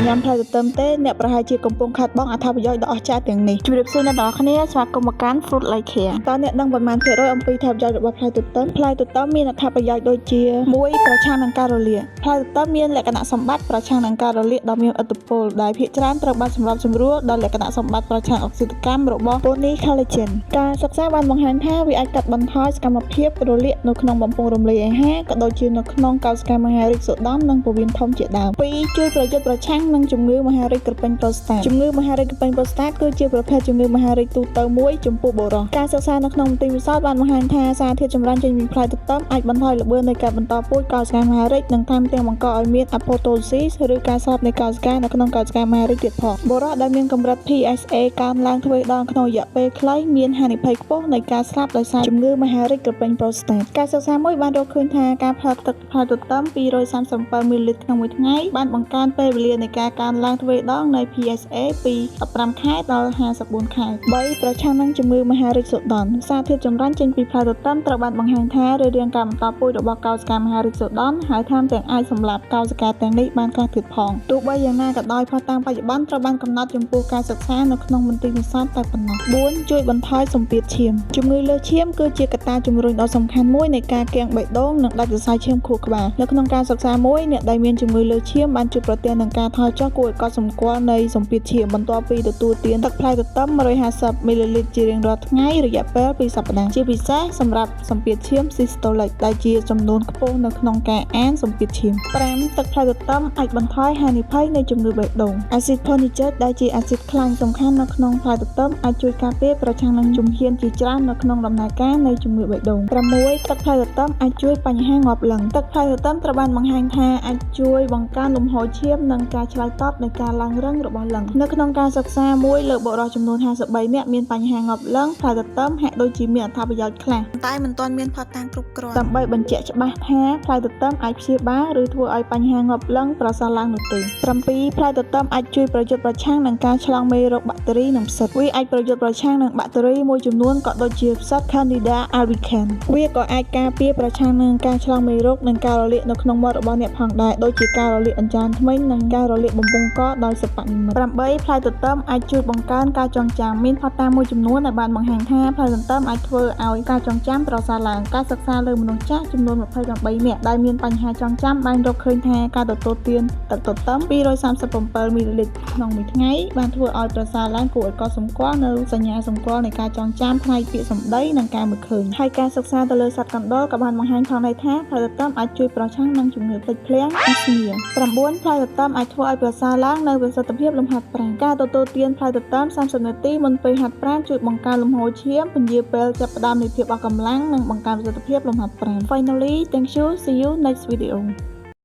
ញ៉ាំផ្លែទទឹមទេអ្នកប្រហែលជាកំពុងខាតបង់អត្ថប្រយោជន៍ដ៏អស្ចារ្យទាំងនេះជម្រាបសួរអ្នកទាំងអស់គ្នាស្វាគមន៍មកកាន់ Fruit Like Care តើអ្នកដឹងប៉ុន្មានភាគរយអំពីអត្ថប្រយោជន៍របស់ផ្លែទទឹមផ្លែទទឹមមានអត្ថប្រយោជន៍ដូចជា1ប្រឆាំងនឹងការរលាកផ្លែទទឹមមានលក្ខណៈសម្បត្តិប្រឆាំងនឹងការរលាកដ៏មានឥទ្ធិពលដែលភាគច្រើនត្រូវបានសម្របសម្រួលដល់លក្ខណៈសម្បត្តិប្រឆាំងអុកស៊ីតកម្មរបស់ Polycollagen ការសិក្សាបានបង្ហាញថាវាអាចកាត់បន្ថយសកម្មភាពរលាកនៅក្នុងបំពង់រំលាយអាហារក៏ដូចជានៅក្នុងកោសិកាមហារីកសូដុមនិងពោះវៀនធំជាដើម2ជួយប្រយុទ្ធប្រឆាំងនឹងជំងឺមហារីកក្រពេញប្រូស្តាតជំងឺមហារីកក្រពេញប្រូស្តាតគឺជាប្រភេទជំងឺមហារីកទូទៅមួយចំពោះបុរសការសិក្សានៅក្នុងមន្ទីរពិសោធន៍បានបង្ហាញថាសារធាតុចម្រាញ់ចេញពីផ្លែទទឹមអាចបន្ថយល្បឿននៃការបន្តពូជកោសិកាមហារីកនិងថែមទាំងបង្កឲ្យមាន apoptosis ឬការស្លាប់នៃកោសិកានៅក្នុងកោសិកាមហារីកទៀតផងបុរសដែលមានកម្រិត PSA កើនឡើងទ្វេដងក្នុងរយៈពេលខ្លីមានហានិភ័យខ្ពស់នៃការស្លាប់ដោយសារជំងឺមហារីកក្រពេញប្រូស្តាតការសិក្សាមួយបានរកឃើញថាការផឹកទឹកផ្លែទទឹម237មីលីលីត្រក្នុងមួយថ្ងៃបានបង្កើនពេលវេលានៃការកើនឡើងទ្វេដងនៃ PSA ពី15ខែដល់54ខែ3ប្រឆាំងនឹងជំងឺមហារីកសូដុនសារធាតុចម្រាញ់ចេញពីផ្លែទទឹមត្រូវបានបង្ហាញថារាងការបន្តពូជរបស់កោសិកាមហារីកសូដុនហើយថែមទាំងអាចសម្លាប់កោសិកាទាំងនេះបានខ្លះទៀតផងទោះបីយ៉ាងណាក៏ដោយផុសតាងបច្ចុប្បន្នត្រូវបានកំណត់ចំពោះការសិក្សានៅក្នុងមន្ទីរពិសោធន៍តែប៉ុណ្ណោះ4ជួយបន្ថយសម្ពាធឈាមជំងឺលើសឈាមគឺជាកត្តាជំរុញដ៏សំខាន់មួយនៃការគាំងបេះដូងនិងដាច់សរសៃឈាមខួរក្បាលនៅក្នុងការសិក្សាមួយអ្នកដែលមានជំងឺលើសឈាមបានជួបប្រទះនឹងការថយចុះគួរឲ្យកត់សម្គាល់នៃសម្ពាធឈាមបន្ទាប់ពីទទួលទានទឹកផ្លែទទឹម150មីលីលីត្រជារៀងរាល់ថ្ងៃរយៈពេល2សប្តាហ៍ជាពិសេសសម្រាប់សម្ពាធឈាម systolic ដែលជាចំនួនខ្ពស់នៅក្នុងការអានសម្ពាធឈាម5ទឹកផ្លែទទឹមអាចបន្ថយហានិភ័យនៃជំងឺបេះដូងអាស៊ីត folic ដែលជាអាស៊ីតខ្លាញ់សំខាន់នៅក្នុងផ្លែទទឹមអាចជួយការពារប្រឆាំងនឹងជំហានជាច្រើននៅក្នុងដំណើរការនៃជំងឺបេះដូង6ទឹកផ្លែទទឹមអាចជួយបញ្ហាងាប់លឹងទឹកផ្លែទទឹមត្រូវបានបង្ហាញថាអាចជួយបង្កើនលំហូរឈាមនិងការឆ្លើយតបនៃការឡើងរឹងរបស់លឹងនៅក្នុងការសិក្សាមួយលើបុរសចំនួន53នាក់មានបញ្ហាងាប់លឹងផ្លែទទឹមហាក់ដូចជាមានអត្ថប្រយោជន៍ខ្លះតែមិនទាន់មានភស្តុតាងគ្រប់គ្រាន់ដើម្បីបញ្ជាក់ច្បាស់ថាផ្លែទទឹមអាចព្យាបាលឬធ្វើឲ្យបញ្ហាងាប់លឹងប្រសើរឡើងនោះទេ7ផ្លែទទឹមអាចជួយប្រយុទ្ធប្រឆាំងនឹងការឆ្លងមេរោគបាក់តេរីនិងផ្សិតវាអាចប្រយុទ្ធប្រឆាំងនឹងបាក់តេរីមួយចំនួនក៏ដូចជាផ្សិត Candida albicans វាក៏អាចការពារប្រឆាំងនឹងការឆ្លងមេរោគនិងការរលាកនៅក្នុងមាត់របស់អ្នកផងដែរដូចជាការរលាកអញ្ចាញធ្មេញនិងការរលាកបំពង់កដោយសិប្បនិម្មិត8ផ្លែទទឹមអាចជួយបង្កើនការចងចាំមានផុសតាងមួយចំនួនដែលបានបង្ហាញថាផ្លែទទឹមអាចធ្វើឲ្យការចងចាំប្រសើរឡើងការសិក្សាលើមនុស្សចាស់ចំនួន28នាក់ដែលមានបញ្ហាចងចាំបានរកឃើញថាការទទួលទានទឹកទទឹម237មីលីលីត្រក្នុងមួយថ្ងៃបានធ្វើឲ្យប្រសើរឡើងគួរឲ្យកត់សម្គាល់នៅសញ្ញាសម្គាល់នៃការចងចាំផ្នែកពាក្យសម្ដីនិងការមើលឃើញហើយការសិក្សាទៅលើសត្វកណ្តុរក៏បានបង្ហាញផងដែរថាផ្លែទទឹមអាចជួយប្រឆាំងនឹងជំងឺភ្លេចភ្លាំងអាស្មា9ផ្លែទទឹមអាចធ្វើឲ្យប្រសើរឡើងនៅប្រសិទ្ធភាពលំហាត់ប្រាណការទទួលទានផ្លែទទឹម30នាទីមុនពេលហាត់ប្រាណជួយបង្កើនលំហូរឈាមពន្យាពេលចាប់ផ្ដើមនៃភាពអស់កម្លាំងនិងបង្កើនប្រសិទ្ធភាពលំហាត់ប្រាណ Finally thank you see you next video